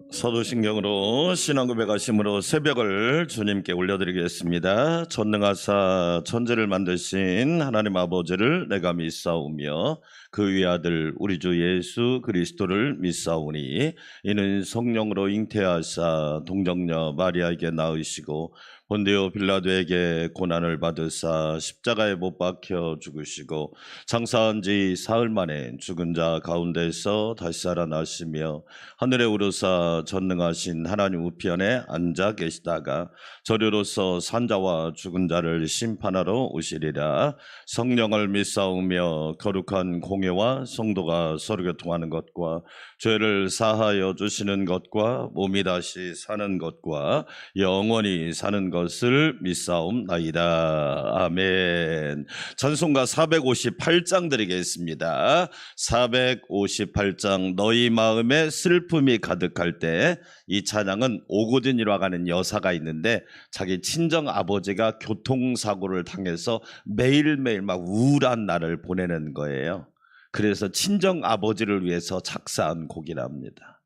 사도신경으로 신앙 고백하심으로 새벽을 주님께 올려드리겠습니다. 전능하사 천지를 만드신 하나님 아버지를 내가 믿사오며 그 위아들 우리 주 예수 그리스도를 믿사오니 이는 성령으로 잉태하사 동정녀 마리아에게 낳으시고 본디오 빌라도에게 고난을 받으사 십자가에 못 박혀 죽으시고 장사한 지 사흘 만에 죽은 자 가운데서 다시 살아나시며 하늘에 오르사 전능하신 하나님 우편에 앉아 계시다가 저리로서 산자와 죽은 자를 심판하러 오시리라. 성령을 믿사오며 거룩한 공예와 성도가 서로 교통하는 것과 죄를 사하여 주시는 것과 몸이 다시 사는 것과 영원히 사는 것을 믿사옵나이다. 아멘. 찬송가 458장 드리겠습니다. 458장 너희 마음에 슬픔이 가득할 때. 이 찬양은 오고든이라고 하는 여사가 있는데 자기 친정 아버지가 교통사고를 당해서 매일매일 막 우울한 날을 보내는 거예요. 그래서 친정 아버지를 위해서 작사한 곡이랍니다.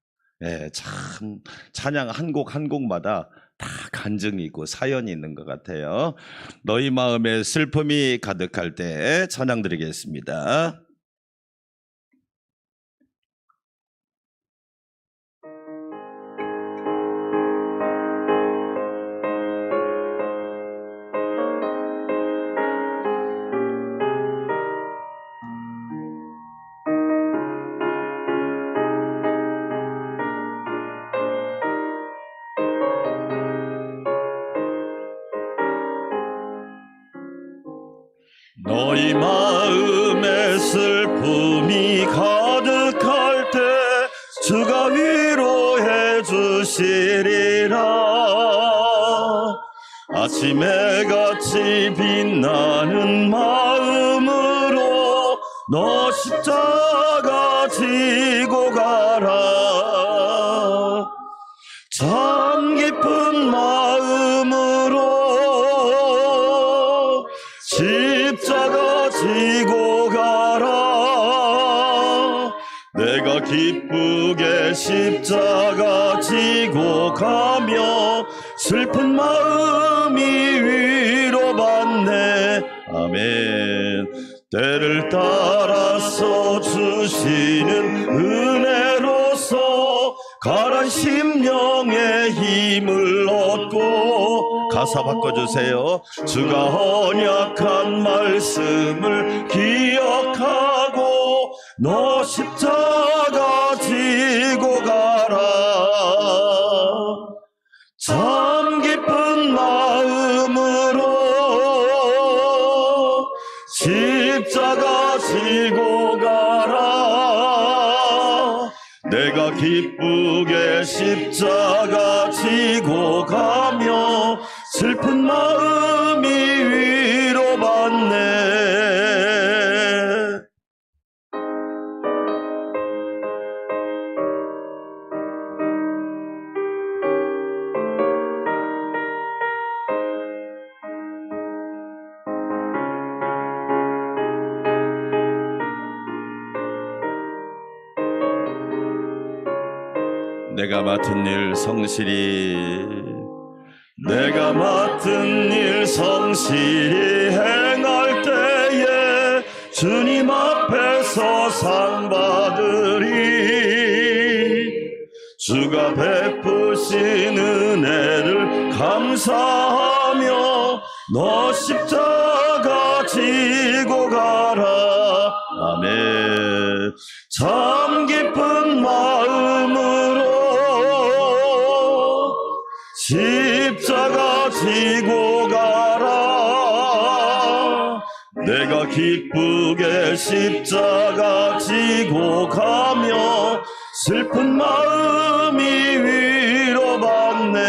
참 찬양 한 곡 한 곡마다 다 간증이 있고 사연이 있는 것 같아요. 너희 마음에 슬픔이 가득할 때 찬양 드리겠습니다. 너희 마음에 슬픔이 가득할 때 주가 위로해 주시리라. 아침에 같이 빛나는 마음으로 너 십자가 지고 가라. 참 깊은 마음으로 십자가 지고 가라. 내가 기쁘게 십자가 지고 가며 슬픈 마음이 위로받네. 아멘. 때를 따라서 주시는 은혜로서 가란 심령의 힘을 얻고. 가사 바꿔주세요. 주가 언약한 말씀을 기억하고 너 십자가 지고 가라. 참 깊은 마음으로 십자가 지고 가라. 내가 기쁘게 십자가 지고 가며 슬픈 마음이 위로받네. 내가 맡은 일 성실히 내가 맡은 일 성실히 행할 때에 주님 앞에서 상 받으리. 주가 베푸신 은혜를 감사하며 너 십자가 지고 가라. 아멘. 참 깊은 마음으로 십자가 지고 가라. 내가 기쁘게 십자가 지고 가며 슬픈 마음이 위로받네.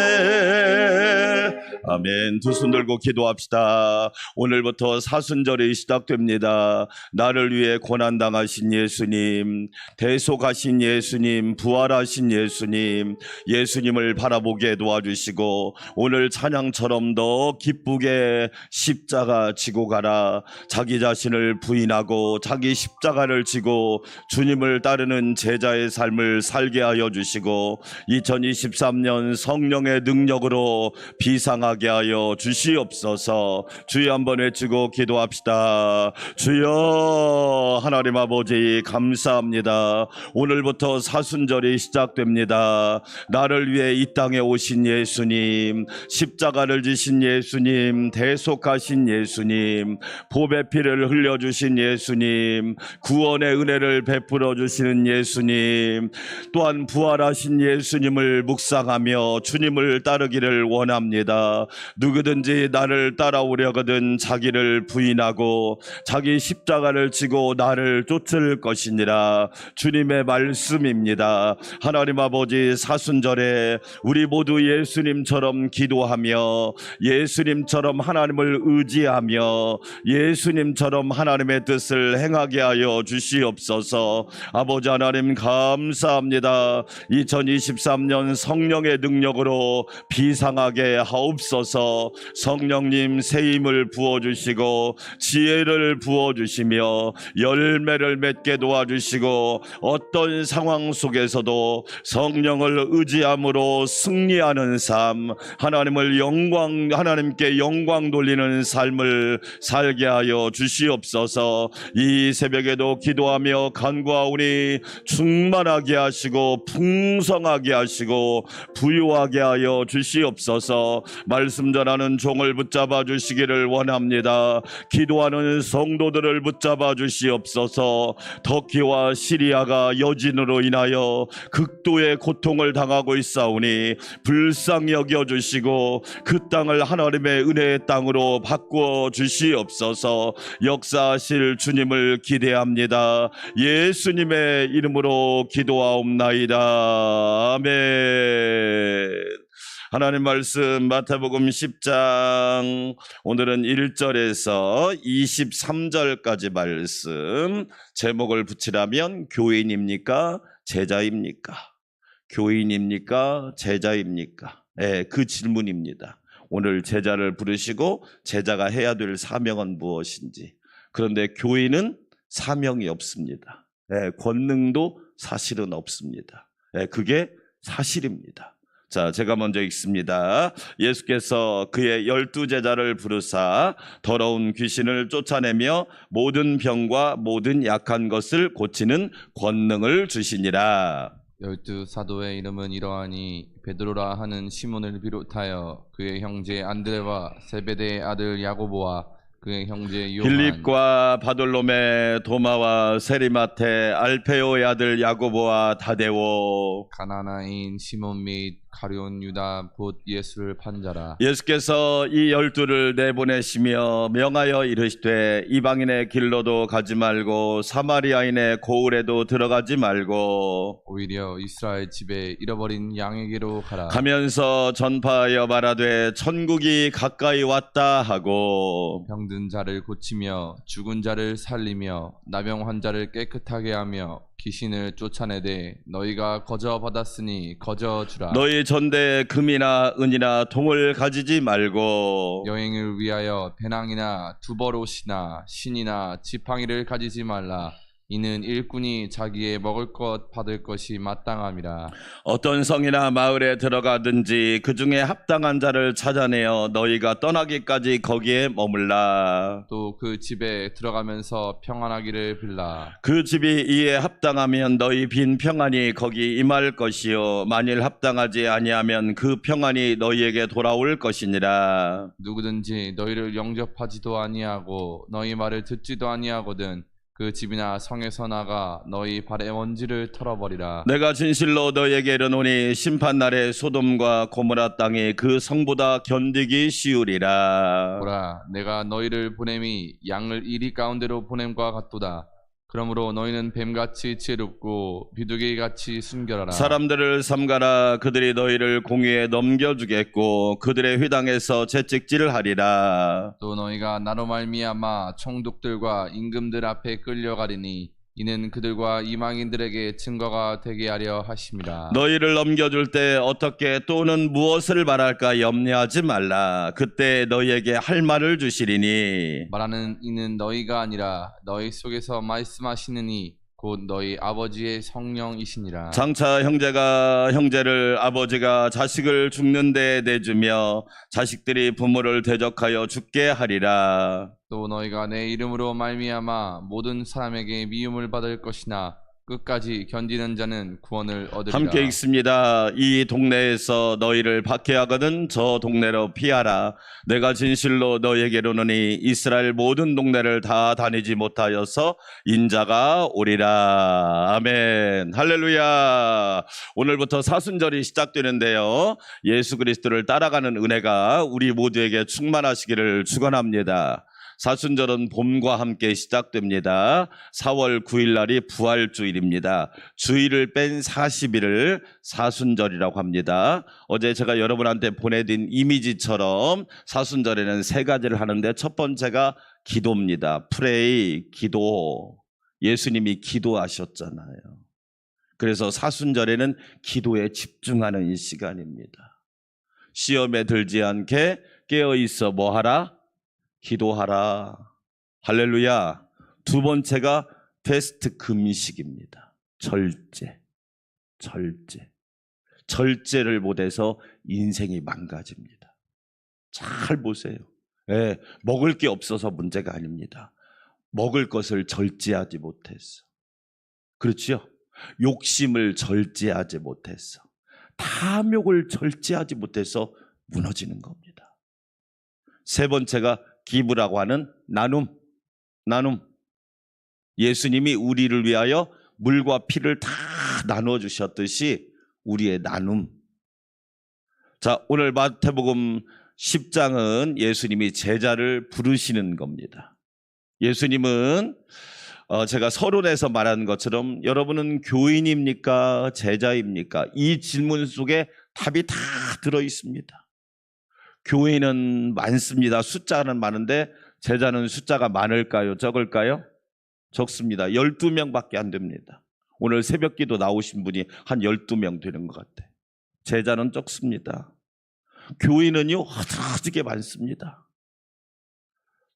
아멘. 두 손 들고 기도합시다. 오늘부터 사순절이 시작됩니다. 나를 위해 고난당하신 예수님, 대속하신 예수님, 부활하신 예수님, 예수님을 바라보게 도와주시고 오늘 찬양처럼 더 기쁘게 십자가 지고 가라. 자기 자신을 부인하고 자기 십자가를 지고 주님을 따르는 제자의 삶을 살게 하여 주시고 2023년 성령의 능력으로 비상하게 하여 주시옵소서. 주여 한번 외치고 기도합시다. 주여 하나님 아버지 감사합니다. 오늘부터 사순절이 시작됩니다. 나를 위해 이 땅에 오신 예수님, 십자가를 지신 예수님, 대속하신 예수님, 보배 피를 흘려주신 예수님, 구원의 은혜를 베풀어 주시는 예수님, 또한 부활하신 예수님을 묵상하며 주님을 따르기를 원합니다. 누구든지 나를 따라오려거든 자기를 부인하고 자기 십자가를 지고 나를 쫓을 것이니라. 주님의 말씀입니다. 하나님 아버지, 사순절에 우리 모두 예수님처럼 기도하며 예수님처럼 하나님을 의지하며 예수님처럼 하나님의 뜻을 행하게 하여 주시옵소서. 아버지 하나님 감사합니다. 2023년 성령의 능력으로 비상하게 하옵소서. 성령님 새 힘을 부어주시고 지혜를 부어주시며 열매를 맺게 도와주시고 어떤 상황 속에서도 성령을 의지함으로 승리하는 삶, 하나님께 영광 돌리는 삶을 살게 하여 주시옵소서. 이 새벽에도 기도하며 간구하오니 충만하게 하시고 풍성하게 하시고 부유하게 하여 주시옵소서. 말씀 전하는 종을 붙잡아 주시기를 원합니다. 기도하는 성도들을 붙잡아 주시옵소서. 터키와 시리아가 여진으로 인하여 극도의 고통을 당하고 있사오니 불쌍히 여겨주시고 그 땅을 하나님의 은혜의 땅으로 바꾸어 주시옵소서. 역사하실 주님을 기대합니다. 예수님의 이름으로 기도하옵나이다. 아멘. 하나님 말씀 마태복음 10장 오늘은 1절에서 23절까지 말씀, 제목을 붙이라면 교인입니까? 제자입니까? 교인입니까? 제자입니까? 그 질문입니다. 오늘 제자를 부르시고 제자가 해야 될 사명은 무엇인지. 그런데 교인은 사명이 없습니다. 권능도 사실은 없습니다. 그게 사실입니다. 자, 제가 먼저 읽습니다. 예수께서 그의 12제자를 부르사 더러운 귀신을 쫓아내며 모든 병과 모든 약한 것을 고치는 권능을 주시니라. 12사도의 이름은 이러하니 베드로라 하는 시몬을 비롯하여 그의 형제 안드레와 세베대의 아들 야고보와 그의 형제 요한, 빌립과 바돌로메, 도마와 세리마테, 알페오의 아들 야고보와 다데오, 가나나인 시몬 및 가룟 유다 곧 예수를 판자라. 예수께서 이 12를 내보내시며 명하여 이르시되 이방인의 길로도 가지 말고 사마리아인의 고을에도 들어가지 말고 오히려 이스라엘 집에 잃어버린 양에게로 가라. 가면서 전파하여 말하되 천국이 가까이 왔다 하고 병든 자를 고치며 죽은 자를 살리며 나병 환자를 깨끗하게 하며 귀신을 쫓아내되 너희가 거저 받았으니 거저 주라. 너희 전대에 금이나 은이나 동을 가지지 말고 여행을 위하여 배낭이나 두벌옷이나 신이나 지팡이를 가지지 말라. 이는 일꾼이 자기의 먹을 것 받을 것이 마땅함이라. 어떤 성이나 마을에 들어가든지 그 중에 합당한 자를 찾아내어 너희가 떠나기까지 거기에 머물라. 또 그 집에 들어가면서 평안하기를 빌라. 그 집이 이에 합당하면 너희 빈 평안이 거기 임할 것이요 만일 합당하지 아니하면 그 평안이 너희에게 돌아올 것이니라. 누구든지 너희를 영접하지도 아니하고 너희 말을 듣지도 아니하거든 그 집이나 성에서 나가 너희 발의 먼지를 털어버리라. 내가 진실로 너희에게 이르노니 심판날에 소돔과 고모라 땅이 그 성보다 견디기 쉬우리라. 보라, 내가 너희를 보냄이 양을 이리 가운데로 보냄과 같도다. 그러므로 너희는 뱀같이 지혜롭고 비둘기같이 순결하라. 사람들을 삼가라. 그들이 너희를 공의에 넘겨주겠고 그들의 회당에서 채찍질을 하리라. 또 너희가 나로 말미암아 총독들과 임금들 앞에 끌려가리니 이는 그들과 이방인들에게 증거가 되게 하려 하심이라. 너희를 넘겨줄 때 어떻게 또는 무엇을 말할까 염려하지 말라. 그때 너희에게 할 말을 주시리니 말하는 이는 너희가 아니라 너희 속에서 말씀하시는 이 곧 너희 아버지의 성령이시니라. 장차 형제가 형제를, 아버지가 자식을 죽는 데 내주며 자식들이 부모를 대적하여 죽게 하리라. 또 너희가 내 이름으로 말미암아 모든 사람에게 미움을 받을 것이나 끝까지 견디는 자는 구원을 얻으리라. 함께 읽습니다. 이 동네에서 너희를 박해하거든 저 동네로 피하라. 내가 진실로 너희에게로느니 이스라엘 모든 동네를 다 다니지 못하여서 인자가 오리라. 아멘. 할렐루야. 오늘부터 사순절이 시작되는데요, 예수 그리스도를 따라가는 은혜가 우리 모두에게 충만하시기를 축원합니다. 사순절은 봄과 함께 시작됩니다. 4월 9일 날이 부활주일입니다. 주일을 뺀 40일을 사순절이라고 합니다. 어제 제가 여러분한테 보내드린 이미지처럼 사순절에는 3가지를 하는데, 첫 번째가 기도입니다. 프레이, 기도. 예수님이 기도하셨잖아요. 그래서 사순절에는 기도에 집중하는 이 시간입니다. 시험에 들지 않게 깨어있어 뭐하라? 기도하라. 할렐루야. 두 번째가 패스트 금식입니다. 절제를 못해서 인생이 망가집니다. 잘 보세요. 먹을 게 없어서 문제가 아닙니다. 먹을 것을 절제하지 못했어. 그렇죠? 욕심을 절제하지 못했어. 탐욕을 절제하지 못해서 무너지는 겁니다. 세 번째가 기부라고 하는 나눔. 예수님이 우리를 위하여 물과 피를 다 나누어 주셨듯이 우리의 나눔. 자, 오늘 마태복음 10장은 예수님이 제자를 부르시는 겁니다. 예수님은 제가 서론에서 말한 것처럼 여러분은 교인입니까? 제자입니까? 이 질문 속에 답이 다 들어 있습니다. 교회는 많습니다. 숫자는 많은데 제자는 숫자가 많을까요? 적을까요? 적습니다. 12명밖에 안 됩니다. 오늘 새벽기도 나오신 분이 한 12명 되는 것 같아요. 제자는 적습니다. 교인은요 허다지게 많습니다.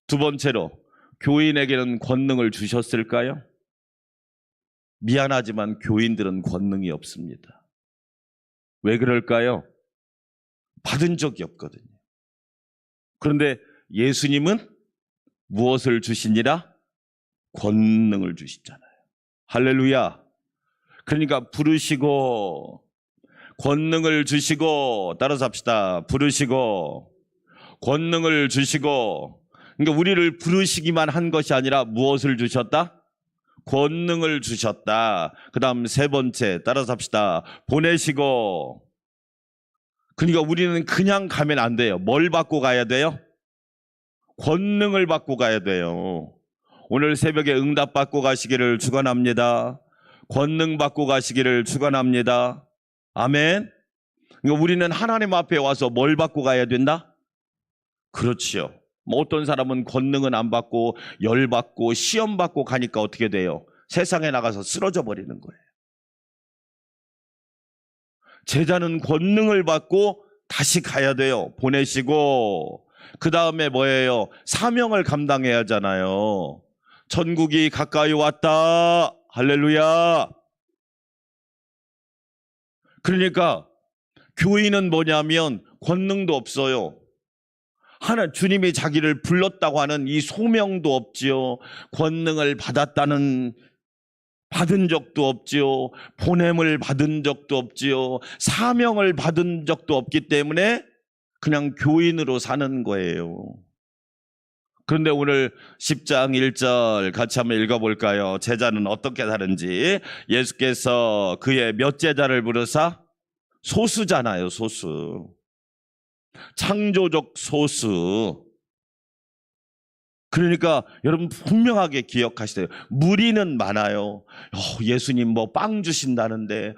두 번째로, 교인에게는 권능을 주셨을까요? 미안하지만 교인들은 권능이 없습니다. 왜 그럴까요? 받은 적이 없거든요. 그런데 예수님은 무엇을 주시니라? 권능을 주시잖아요. 할렐루야. 그러니까 부르시고 권능을 주시고, 따라서 합시다. 부르시고 권능을 주시고. 그러니까 우리를 부르시기만 한 것이 아니라 무엇을 주셨다? 권능을 주셨다. 그 다음 세 번째, 따라서 합시다. 보내시고. 그러니까 우리는 그냥 가면 안 돼요. 뭘 받고 가야 돼요? 권능을 받고 가야 돼요. 오늘 새벽에 응답 받고 가시기를 축원합니다. 권능 받고 가시기를 축원합니다. 아멘. 그러니까 우리는 하나님 앞에 와서 뭘 받고 가야 된다? 그렇지요. 어떤 사람은 권능은 안 받고 열 받고 시험 받고 가니까 어떻게 돼요? 세상에 나가서 쓰러져 버리는 거예요. 제자는 권능을 받고 다시 가야 돼요. 보내시고. 그 다음에 뭐예요? 사명을 감당해야 하잖아요. 천국이 가까이 왔다. 할렐루야. 그러니까 교인은 뭐냐면 권능도 없어요. 주님이 자기를 불렀다고 하는 이 소명도 없지요. 권능을 받은 적도 없지요. 보냄을 받은 적도 없지요. 사명을 받은 적도 없기 때문에 그냥 교인으로 사는 거예요. 그런데 오늘 10장 1절 같이 한번 읽어볼까요? 제자는 어떻게 다른지. 예수께서 그의 몇 제자를 부르사? 소수잖아요. 소수. 창조적 소수. 그러니까 여러분 분명하게 기억하시세요. 무리는 많아요. 예수님 뭐 빵 주신다는데,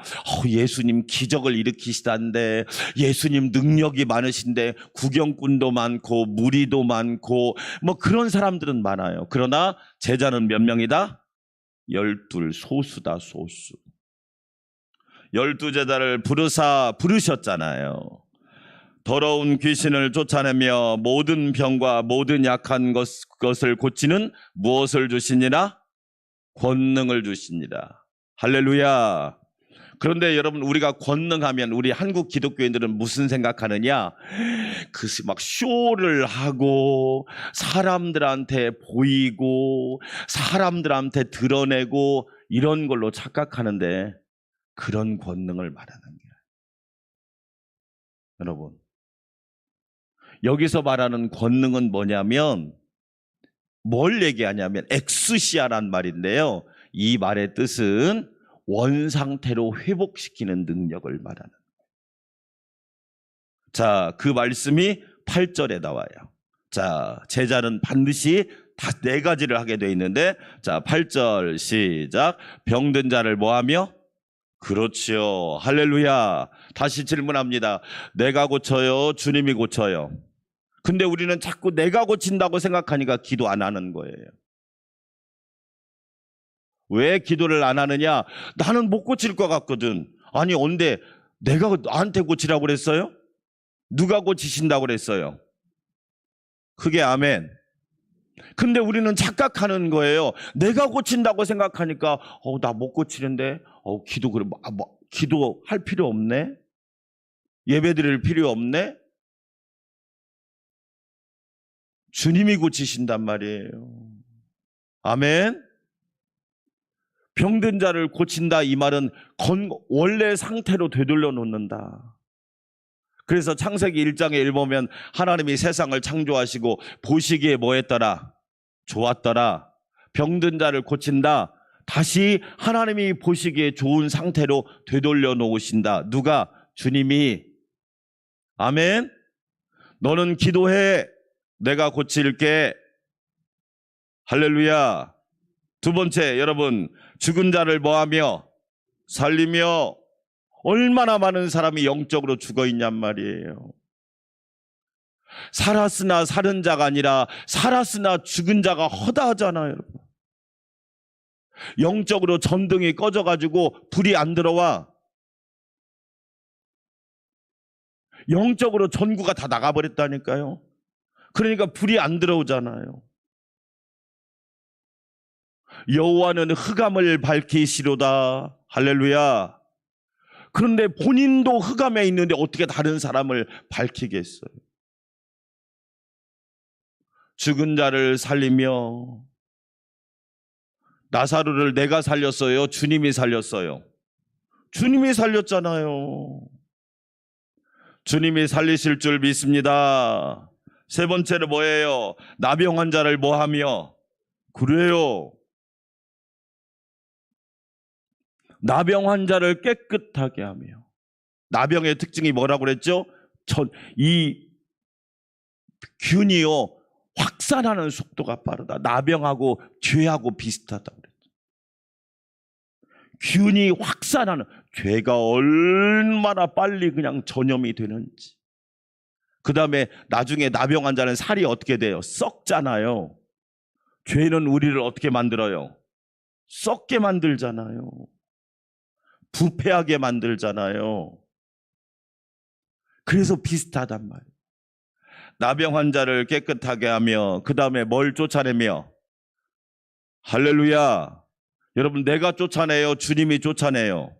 예수님 기적을 일으키시다는데, 예수님 능력이 많으신데, 구경꾼도 많고 무리도 많고 뭐 그런 사람들은 많아요. 그러나 제자는 몇 명이다? 12, 소수다, 소수. 12제자를 부르셨잖아요. 더러운 귀신을 쫓아내며 모든 병과 모든 약한 것을 고치는 무엇을 주시니라? 권능을 주시니라. 할렐루야. 그런데 여러분, 우리가 권능하면 우리 한국 기독교인들은 무슨 생각하느냐? 막 쇼를 하고 사람들한테 보이고 사람들한테 드러내고 이런 걸로 착각하는데, 그런 권능을 말하는 거예요. 여러분, 여기서 말하는 권능은 뭐냐면, 뭘 얘기하냐면 엑스시아란 말인데요, 이 말의 뜻은 원상태로 회복시키는 능력을 말하는 거예요. 자, 그 말씀이 8절에 나와요. 자, 제자는 반드시 다 4가지를 하게 돼 있는데, 자, 8절 시작. 병든 자를 뭐하며? 그렇지요. 할렐루야. 다시 질문합니다. 내가 고쳐요? 주님이 고쳐요? 근데 우리는 자꾸 내가 고친다고 생각하니까 기도 안 하는 거예요. 왜 기도를 안 하느냐? 나는 못 고칠 것 같거든. 아니, 언제 내가 나한테 고치라고 그랬어요? 누가 고치신다고 그랬어요? 그게 아멘. 근데 우리는 착각하는 거예요. 내가 고친다고 생각하니까 나 못 고치는데 기도할 필요 없네? 예배 드릴 필요 없네? 주님이 고치신단 말이에요. 아멘. 병든 자를 고친다, 이 말은 원래 상태로 되돌려 놓는다. 그래서 창세기 1장에 보면 하나님이 세상을 창조하시고 보시기에 뭐 했더라? 좋았더라. 병든 자를 고친다. 다시 하나님이 보시기에 좋은 상태로 되돌려 놓으신다. 누가? 주님이. 아멘. 너는 기도해. 내가 고칠게. 할렐루야. 두 번째, 여러분, 죽은 자를 뭐하며? 살리며. 얼마나 많은 사람이 영적으로 죽어 있냔 말이에요. 살았으나 사는 자가 아니라 살았으나 죽은 자가 허다하잖아요, 여러분. 영적으로 전등이 꺼져가지고 불이 안 들어와. 영적으로 전구가 다 나가버렸다니까요. 그러니까 불이 안 들어오잖아요. 여호와는 흑암을 밝히시로다. 할렐루야. 그런데 본인도 흑암에 있는데 어떻게 다른 사람을 밝히겠어요? 죽은 자를 살리며. 나사로를 내가 살렸어요? 주님이 살렸어요? 주님이 살렸잖아요. 주님이 살리실 줄 믿습니다. 세 번째로 뭐예요? 나병 환자를 뭐하며? 그래요. 나병 환자를 깨끗하게 하며. 나병의 특징이 뭐라고 그랬죠? 이 균이요, 확산하는 속도가 빠르다. 나병하고 죄하고 비슷하다고 그랬죠. 균이 확산하는, 죄가 얼마나 빨리 그냥 전염이 되는지. 그 다음에 나중에 나병 환자는 살이 어떻게 돼요? 썩잖아요. 죄는 우리를 어떻게 만들어요? 썩게 만들잖아요. 부패하게 만들잖아요. 그래서 비슷하단 말이에요. 나병 환자를 깨끗하게 하며, 그 다음에 뭘 쫓아내며? 할렐루야. 여러분, 내가 쫓아내요? 주님이 쫓아내요?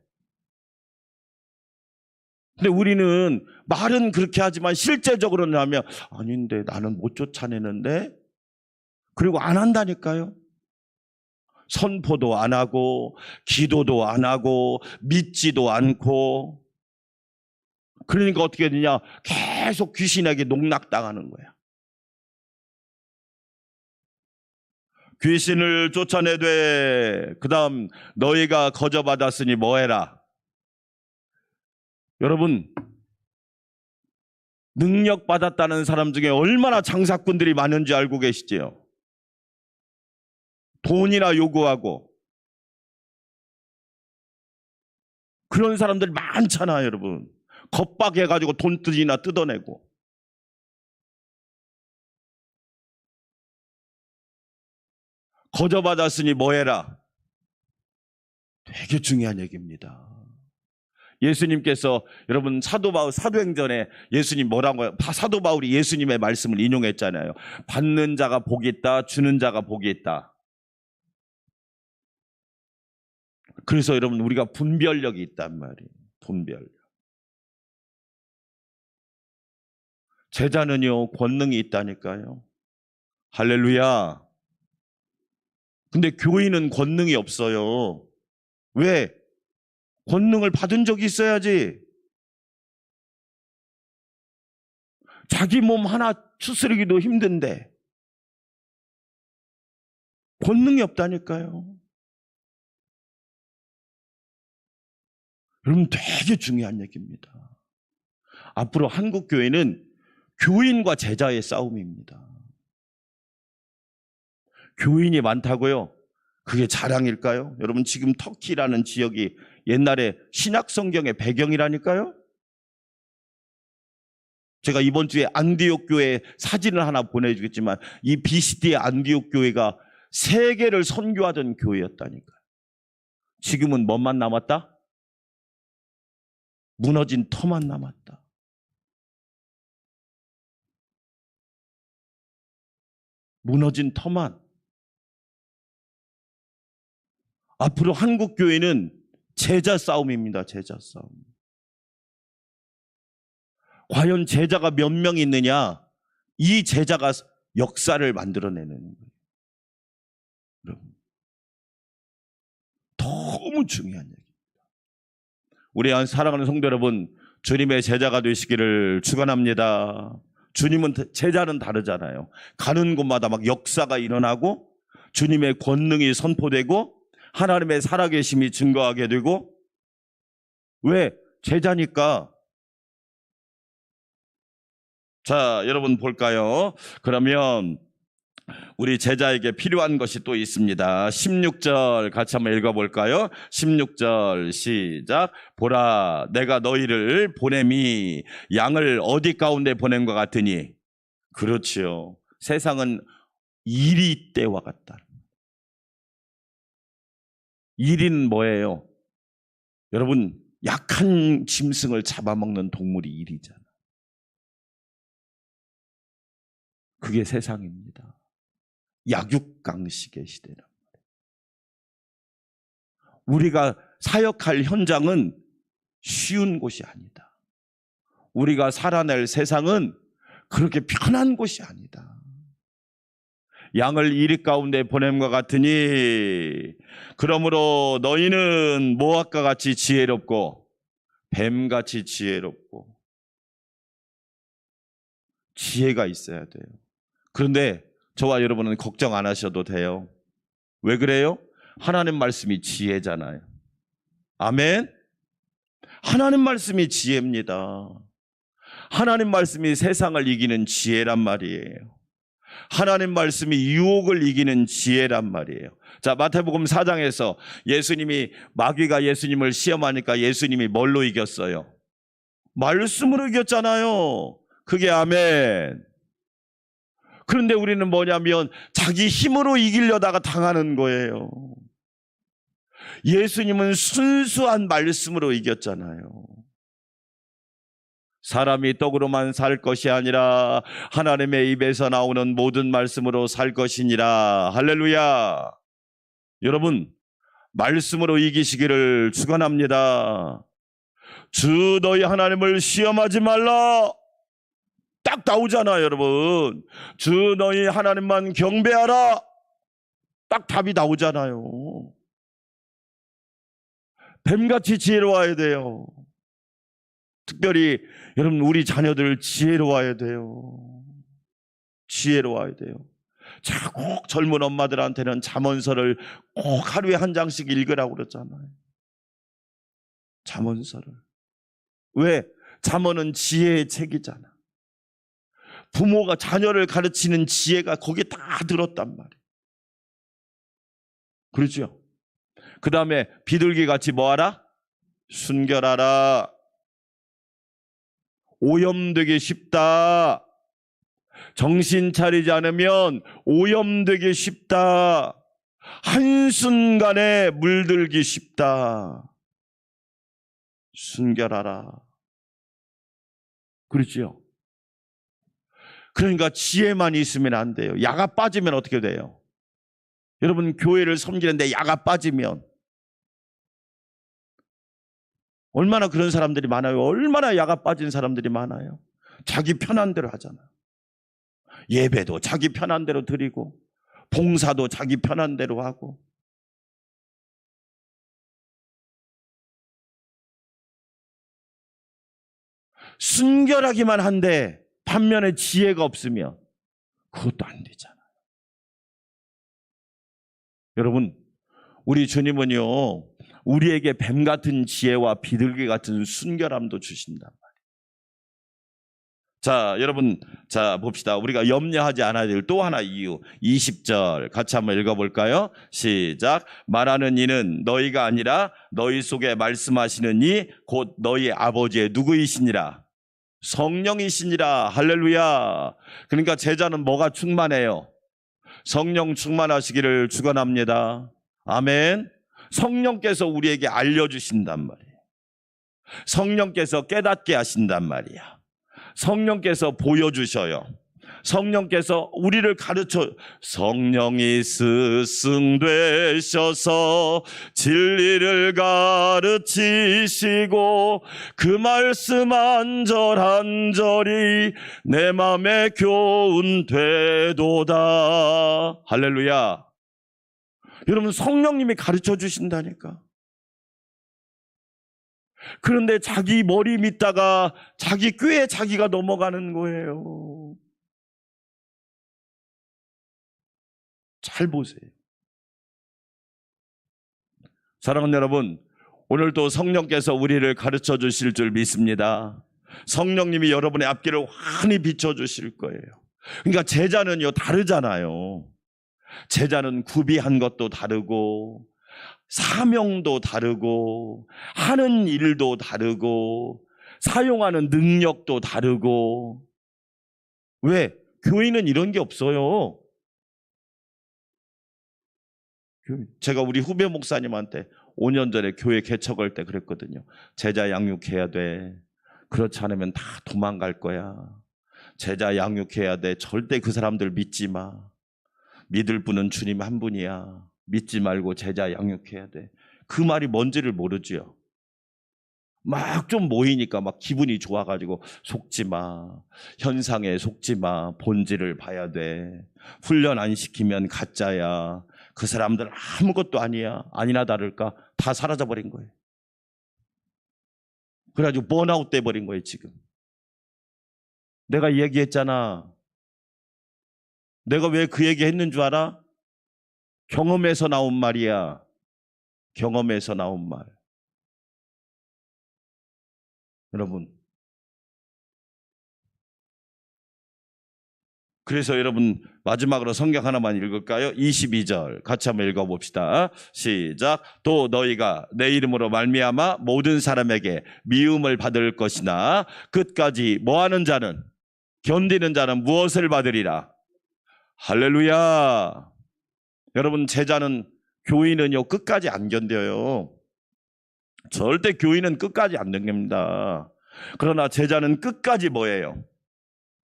근데 우리는 말은 그렇게 하지만 실제적으로는 하면, 아닌데 나는 못 쫓아내는데? 그리고 안 한다니까요. 선포도 안 하고 기도도 안 하고 믿지도 않고. 그러니까 어떻게 되냐? 계속 귀신에게 농락당하는 거야. 귀신을 쫓아내되 그 다음 너희가 거저받았으니 뭐해라? 여러분, 능력 받았다는 사람 중에 얼마나 장사꾼들이 많은지 알고 계시지요? 돈이나 요구하고 그런 사람들 많잖아요, 여러분. 겁박해가지고 돈들이나 뜯어내고. 거저받았으니 뭐해라. 되게 중요한 얘기입니다. 예수님께서 여러분 사도행전에 예수님 뭐라고 해요? 사도 바울이 예수님의 말씀을 인용했잖아요. 받는 자가 복이 있다, 주는 자가 복이 있다. 그래서 여러분 우리가 분별력이 있단 말이에요. 분별력. 제자는요 권능이 있다니까요. 할렐루야. 근데 교인은 권능이 없어요. 왜? 권능을 받은 적이 있어야지. 자기 몸 하나 추스르기도 힘든데 권능이 없다니까요. 여러분 되게 중요한 얘기입니다. 앞으로 한국 교회는 교인과 제자의 싸움입니다. 교인이 많다고요? 그게 자랑일까요? 여러분 지금 터키라는 지역이 옛날에 신약 성경의 배경이라니까요? 제가 이번 주에 안디옥 교회 사진을 하나 보내주겠지만 이 BCD의 안디옥 교회가 세계를 선교하던 교회였다니까요. 지금은 뭐만 남았다? 무너진 터만 남았다. 무너진 터만. 앞으로 한국 교회는 제자 싸움입니다. 제자 싸움. 과연 제자가 몇 명 있느냐? 이 제자가 역사를 만들어내는 거예요. 너무 중요한 얘기입니다. 우리 사랑하는 성도 여러분, 주님의 제자가 되시기를 축원합니다. 주님은 제자는 다르잖아요. 가는 곳마다 막 역사가 일어나고 주님의 권능이 선포되고 하나님의 살아계심이 증거하게 되고. 왜? 제자니까. 자, 여러분 볼까요? 그러면 우리 제자에게 필요한 것이 또 있습니다. 16절 같이 한번 읽어볼까요? 16절 시작. 보라, 내가 너희를 보냄이 양을 어디 가운데 보낸 것 같으니. 그렇지요. 세상은 이리 때와 같다. 이리는 뭐예요? 여러분 약한 짐승을 잡아먹는 동물이 이리잖아. 그게 세상입니다. 약육강식의 시대란 말이에요. 우리가 사역할 현장은 쉬운 곳이 아니다. 우리가 살아낼 세상은 그렇게 편한 곳이 아니다. 양을 이리 가운데 보냄과 같으니 그러므로 너희는 모압과 같이 지혜롭고 뱀같이 지혜롭고. 지혜가 있어야 돼요. 그런데 저와 여러분은 걱정 안 하셔도 돼요. 왜 그래요? 하나님 말씀이 지혜잖아요. 아멘. 하나님 말씀이 지혜입니다. 하나님 말씀이 세상을 이기는 지혜란 말이에요. 하나님 말씀이 유혹을 이기는 지혜란 말이에요. 자, 마태복음 4장에서 마귀가 예수님을 시험하니까 예수님이 뭘로 이겼어요? 말씀으로 이겼잖아요. 그게 아멘. 그런데 우리는 뭐냐면 자기 힘으로 이기려다가 당하는 거예요. 예수님은 순수한 말씀으로 이겼잖아요. 사람이 떡으로만 살 것이 아니라 하나님의 입에서 나오는 모든 말씀으로 살 것이니라. 할렐루야. 여러분 말씀으로 이기시기를 축원합니다. 주 너희 하나님을 시험하지 말라. 딱 나오잖아요, 여러분. 주 너희 하나님만 경배하라. 딱 답이 나오잖아요. 뱀같이 지혜로워야 돼요. 특별히 여러분 우리 자녀들 지혜로워야 돼요. 지혜로워야 돼요. 자, 꼭 젊은 엄마들한테는 잠언서를 꼭 하루에 한 장씩 읽으라고 그랬잖아요. 잠언서를. 왜? 잠언은 지혜의 책이잖아. 부모가 자녀를 가르치는 지혜가 거기에 다 들었단 말이에요. 그렇죠? 그 다음에 비둘기같이 뭐하라? 순결하라. 오염되기 쉽다. 정신 차리지 않으면 오염되기 쉽다. 한순간에 물들기 쉽다. 순결하라. 그렇죠? 그러니까 지혜만 있으면 안 돼요. 야가 빠지면 어떻게 돼요? 여러분, 교회를 섬기는데 야가 빠지면 얼마나 그런 사람들이 많아요. 얼마나 야가 빠진 사람들이 많아요. 자기 편한 대로 하잖아. 예배도 자기 편한 대로 드리고 봉사도 자기 편한 대로 하고. 순결하기만 한데 반면에 지혜가 없으면 그것도 안 되잖아요. 여러분, 우리 주님은요, 우리에게 뱀 같은 지혜와 비둘기 같은 순결함도 주신단 말이에요. 자, 여러분, 자, 봅시다. 우리가 염려하지 않아야 될 또 하나 이유. 20절 같이 한번 읽어볼까요? 시작. 말하는 이는 너희가 아니라 너희 속에 말씀하시는 이 곧 너희 아버지의 누구이시니라? 성령이시니라. 할렐루야. 그러니까 제자는 뭐가 충만해요? 성령 충만하시기를 축원합니다. 아멘. 성령께서 우리에게 알려주신단 말이에요. 성령께서 깨닫게 하신단 말이야. 성령께서 보여주셔요. 성령께서 우리를 가르쳐. 성령이 스승되셔서 진리를 가르치시고 그 말씀 한 절 한 절이 내 맘에 교훈 되도다. 할렐루야. 여러분, 성령님이 가르쳐 주신다니까. 그런데 자기 머리 믿다가 자기 꾀에 자기가 넘어가는 거예요. 잘 보세요. 사랑하는 여러분, 오늘도 성령께서 우리를 가르쳐 주실 줄 믿습니다. 성령님이 여러분의 앞길을 환히 비춰주실 거예요. 그러니까 제자는요, 다르잖아요. 제자는 구비한 것도 다르고 사명도 다르고 하는 일도 다르고 사용하는 능력도 다르고. 왜? 교회는 이런 게 없어요. 제가 우리 후배 목사님한테 5년 전에 교회 개척할 때 그랬거든요. 제자 양육해야 돼. 그렇지 않으면 다 도망갈 거야. 제자 양육해야 돼. 절대 그 사람들 믿지 마. 믿을 분은 주님 한 분이야. 믿지 말고 제자 양육해야 돼. 그 말이 뭔지를 모르지요. 막 좀 모이니까 막 기분이 좋아가지고 속지 마. 현상에 속지 마. 본질을 봐야 돼. 훈련 안 시키면 가짜야. 그 사람들 아무것도 아니야. 아니나 다를까 다 사라져버린 거예요. 그래가지고 번아웃 돼버린 거예요 지금. 내가 얘기했잖아. 내가 왜 그 얘기 했는 줄 알아? 경험에서 나온 말이야. 경험에서 나온 말. 여러분, 그래서 여러분 마지막으로 성경 하나만 읽을까요? 22절 같이 한번 읽어봅시다. 시작. 또 너희가 내 이름으로 말미암아 모든 사람에게 미움을 받을 것이나 끝까지 뭐하는 자는, 견디는 자는 무엇을 받으리라? 할렐루야. 여러분, 제자는, 교인은요 끝까지 안 견뎌요. 절대 교인은 끝까지 안 견딥니다. 그러나 제자는 끝까지 뭐예요?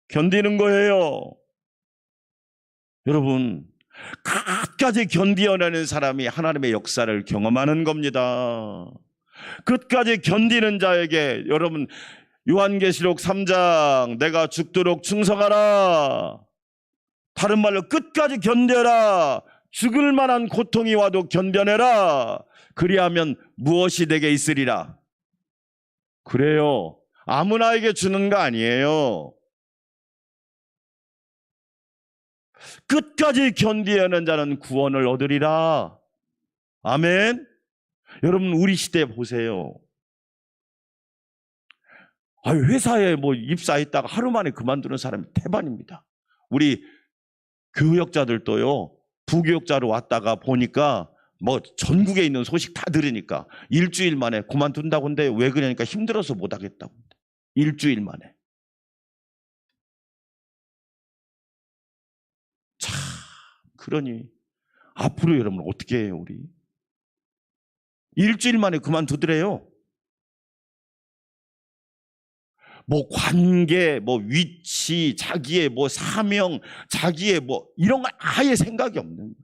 견디는 거예요. 여러분, 끝까지 견디어내는 사람이 하나님의 역사를 경험하는 겁니다. 끝까지 견디는 자에게, 여러분, 요한계시록 3장 내가 죽도록 충성하라. 다른 말로 끝까지 견뎌라. 죽을 만한 고통이 와도 견뎌내라. 그리하면 무엇이 내게 있으리라. 그래요. 아무나에게 주는 거 아니에요. 끝까지 견디어내는 자는 구원을 얻으리라. 아멘. 여러분, 우리 시대 보세요. 회사에 뭐 입사했다가 하루 만에 그만두는 사람이 태반입니다. 우리 교역자들도요, 부교역자로 왔다가 보니까 뭐 전국에 있는 소식 다 들으니까 일주일 만에 그만둔다고 한데 왜 그러니까 힘들어서 못하겠다고. 일주일 만에. 참, 그러니 앞으로 여러분 어떻게 해요, 우리? 일주일 만에 그만두더래요. 뭐 관계, 뭐 위치, 자기의 뭐 사명, 자기의 뭐 이런 거 아예 생각이 없는 거예요.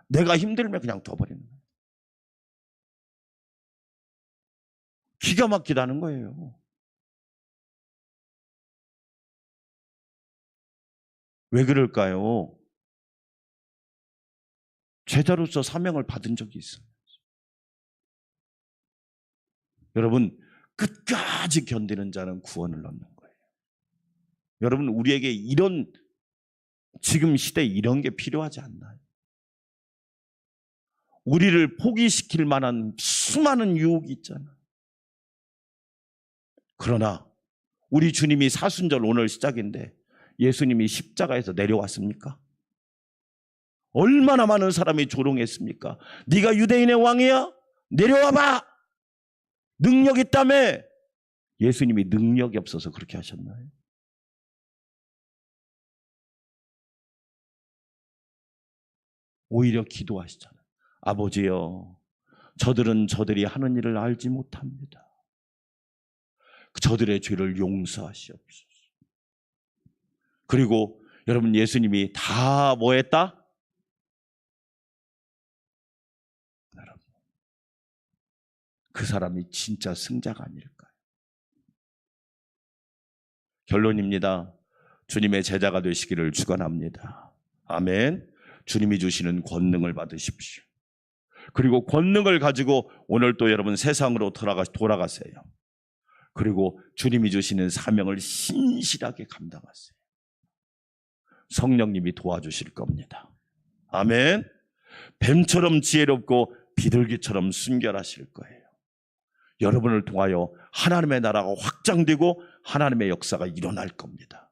내가 힘들면 그냥 둬버리는 거예요. 기가 막히다는 거예요. 왜 그럴까요? 제자로서 사명을 받은 적이 있어요. 여러분, 끝까지 견디는 자는 구원을 얻는 거예요. 여러분, 우리에게 이런 지금 시대에 이런 게 필요하지 않나요? 우리를 포기시킬 만한 수많은 유혹이 있잖아. 그러나 우리 주님이 사순절 오늘 시작인데 예수님이 십자가에서 내려왔습니까? 얼마나 많은 사람이 조롱했습니까? 네가 유대인의 왕이야? 내려와봐! 능력 있다며? 예수님이 능력이 없어서 그렇게 하셨나요? 오히려 기도하시잖아요. 아버지여, 저들은 저들이 하는 일을 알지 못합니다. 저들의 죄를 용서하시옵소서. 그리고 여러분, 예수님이 다 뭐 했다? 여러분, 그 사람이 진짜 승자가 아닐까요? 결론입니다. 주님의 제자가 되시기를 축원합니다. 아멘. 주님이 주시는 권능을 받으십시오. 그리고 권능을 가지고 오늘 또 여러분 세상으로 돌아가세요. 그리고 주님이 주시는 사명을 신실하게 감당하세요. 성령님이 도와주실 겁니다. 아멘. 뱀처럼 지혜롭고 비둘기처럼 순결하실 거예요. 여러분을 통하여 하나님의 나라가 확장되고 하나님의 역사가 일어날 겁니다.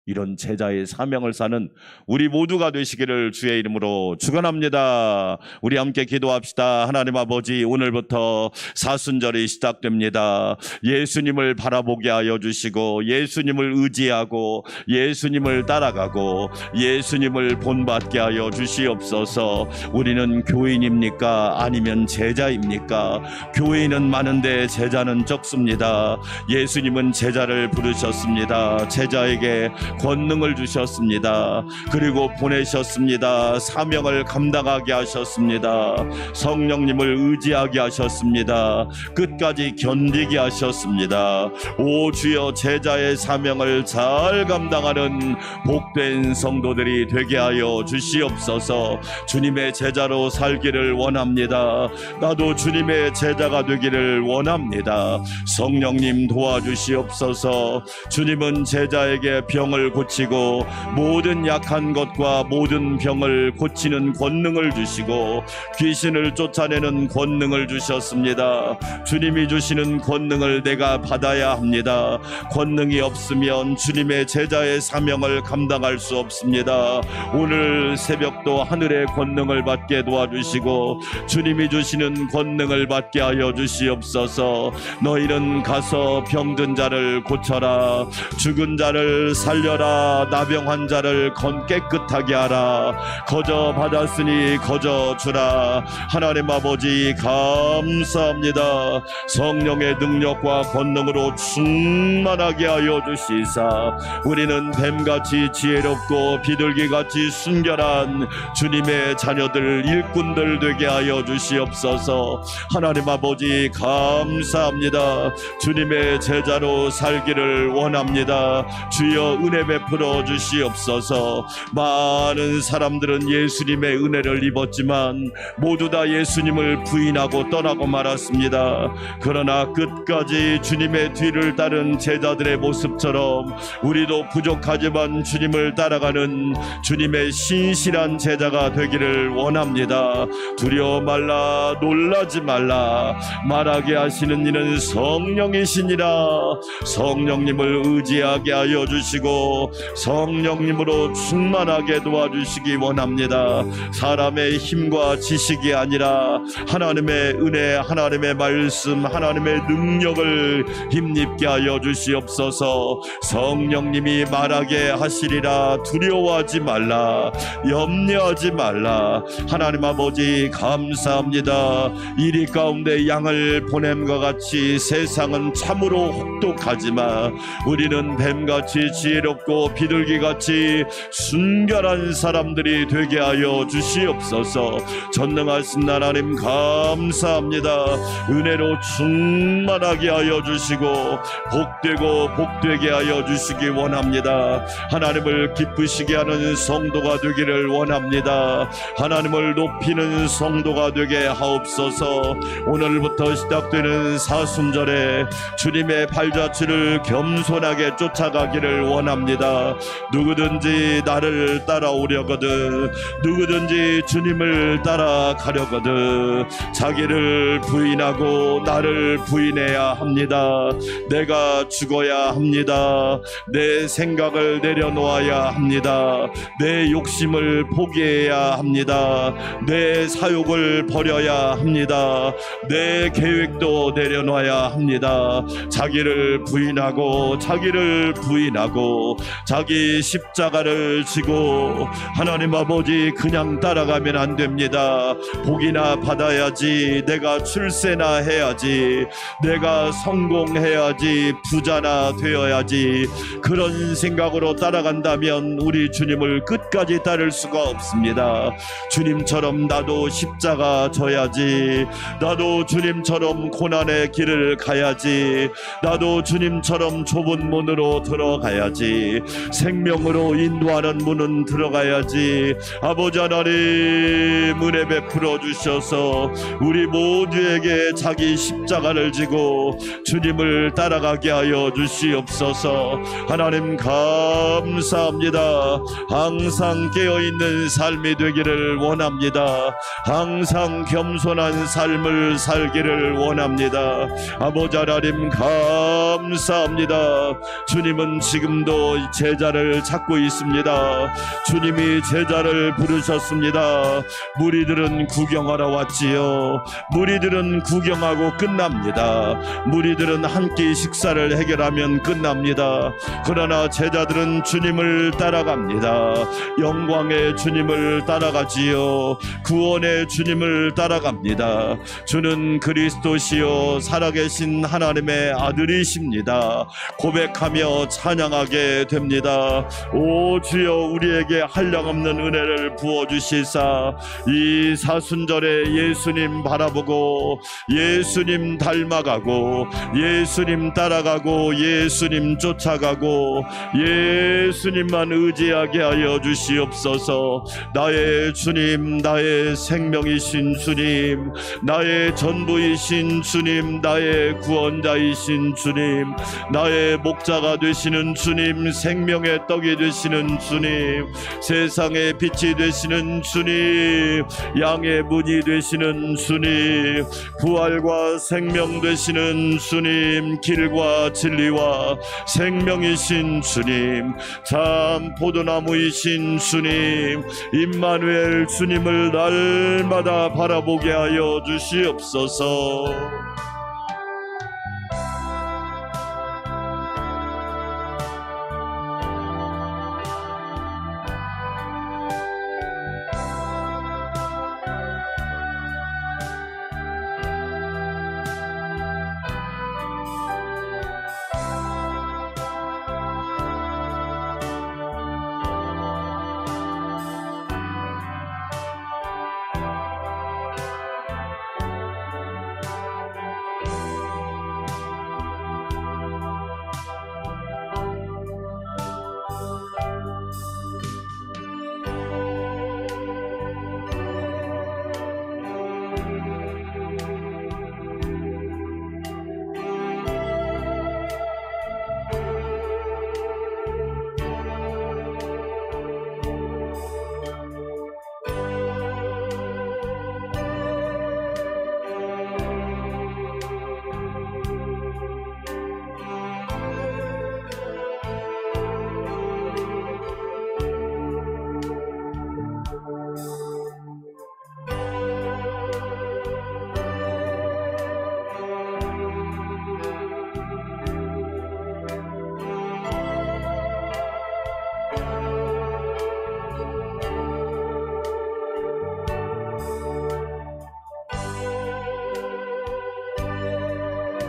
이런 제자의 사명을 사는 우리 모두가 되시기를 주의 이름으로 축원합니다. 우리 함께 기도합시다. 하나님 아버지, 오늘부터 사순절이 시작됩니다. 예수님을 바라보게 하여 주시고 예수님을 의지하고 예수님을 따라가고 예수님을 본받게 하여 주시옵소서. 우리는 교인입니까? 아니면 제자입니까? 교인은 많은데 제자는 적습니다. 예수님은 제자를 부르셨습니다. 제자에게 권능을 주셨습니다. 그리고 보내셨습니다. 사명을 감당하게 하셨습니다. 성령님을 의지하게 하셨습니다. 끝까지 견디게 하셨습니다. 오 주여, 제자의 사명을 잘 감당하는 복된 성도들이 되게 하여 주시옵소서. 주님의 제자로 살기를 원합니다. 나도 주님의 제자가 되기를 원합니다. 성령님 도와주시옵소서. 주님은 제자에게 병을 고치고 모든 약한 것과 모든 병을 고치는 권능을 주시고 귀신을 쫓아내는 권능을 주셨습니다. 주님이 주시는 권능을 내가 받아야 합니다. 권능이 없으면 주님의 제자의 사명을 감당할 수 없습니다. 오늘 새벽도 하늘의 권능을 받게 도와주시고 주님이 주시는 권능을 받게 하여 주시옵소서. 너희는 가서 병든 자를 고쳐라, 죽은 자를 살려라, 나병 환자를 깨끗하게 하라. 거저 받았으니 거저 주라. 하나님 아버지 감사합니다. 성령의 능력과 권능으로 충만하게 하여 주시사 우리는 뱀같이 지혜롭고 비둘기같이 순결한 주님의 자녀들, 일꾼들 되게 하여 주시옵소서. 하나님 아버지 감사합니다. 주님의 제자로 살기를 원합니다. 주여 은혜 베풀어 주시옵소서. 많은 사람들은 예수님의 은혜를 입었지만 모두 다 예수님을 부인하고 떠나고 말았습니다. 그러나 끝까지 주님의 뒤를 따른 제자들의 모습처럼 우리도 부족하지만 주님을 따라가는 주님의 신실한 제자가 되기를 원합니다. 두려워 말라, 놀라지 말라. 말하게 하시는 이는 성령이시니라. 성령님을 의지하게 하여 주시고 주시고 성령님으로 충만하게 도와주시기 원합니다. 사람의 힘과 지식이 아니라 하나님의 은혜, 하나님의 말씀, 하나님의 능력을 힘입게 하여 주시옵소서. 성령님이 말하게 하시리라. 두려워하지 말라, 염려하지 말라. 하나님 아버지 감사합니다. 이리 가운데 양을 보냄과 같이 세상은 참으로 혹독하지만 우리는 뱀같이 지혜롭고 비둘기같이 순결한 사람들이 되게 하여 주시옵소서. 전능하신 하나님 감사합니다. 은혜로 충만하게 하여 주시고 복되고 복되게 하여 주시기 원합니다. 하나님을 기쁘시게 하는 성도가 되기를 원합니다. 하나님을 높이는 성도가 되게 하옵소서. 오늘부터 시작되는 사순절에 주님의 발자취를 겸손하게 쫓아가기를 원합니다. 누구든지 나를 따라오려거든, 누구든지 주님을 따라가려거든 자기를 부인하고 나를 부인해야 합니다. 내가 죽어야 합니다. 내 생각을 내려놓아야 합니다. 내 욕심을 포기해야 합니다. 내 사욕을 버려야 합니다. 내 계획도 내려놔야 합니다. 자기를 부인하고 자기 십자가를 지고 하나님 아버지 그냥 따라가면 안 됩니다. 복이나 받아야지, 내가 출세나 해야지, 내가 성공해야지, 부자나 되어야지, 그런 생각으로 따라간다면 우리 주님을 끝까지 따를 수가 없습니다. 주님처럼 나도 십자가 져야지, 나도 주님처럼 고난의 길을 가야지, 나도 주님처럼 좁은 문으로 들어가야지, 생명으로 인도하는 문은 들어가야지. 아버지 하나님 은혜 베풀어 주셔서 우리 모두에게 자기 십자가를 지고 주님을 따라가게 하여 주시옵소서. 하나님 감사합니다. 항상 깨어있는 삶이 되기를 원합니다. 항상 겸손한 삶을 살기를 원합니다. 아버지 하나님 감사합니다. 주님은 지금도 제자를 찾고 있습니다. 주님이 제자를 부르셨습니다. 무리들은 구경하러 왔지요. 무리들은 구경하고 끝납니다. 무리들은 한 끼 식사를 해결하면 끝납니다. 그러나 제자들은 주님을 따라갑니다. 영광의 주님을 따라가지요. 구원의 주님을 따라갑니다. 주는 그리스도시요 살아계신 하나님의 아들이십니다. 고백하며 찬양하게 됩니다. 오 주여, 우리에게 한량없는 은혜를 부어주시사 이 사순절에 예수님 바라보고 예수님 닮아가고 예수님 따라가고 예수님 쫓아가고 예수님만 의지하게 하여 주시옵소서. 나의 주님, 나의 생명이신 주님, 나의 전부이신 주님, 나의 구원자이신 주님, 나의 목자가 되시는 주님, 생명의 떡이 되시는 주님, 세상의 빛이 되시는 주님, 양의 문이 되시는 주님, 부활과 생명 되시는 주님, 길과 진리와 생명이신 주님, 참 포도나무이신 주님, 임마누엘 주님을 날마다 바라보게 하여 주시옵소서.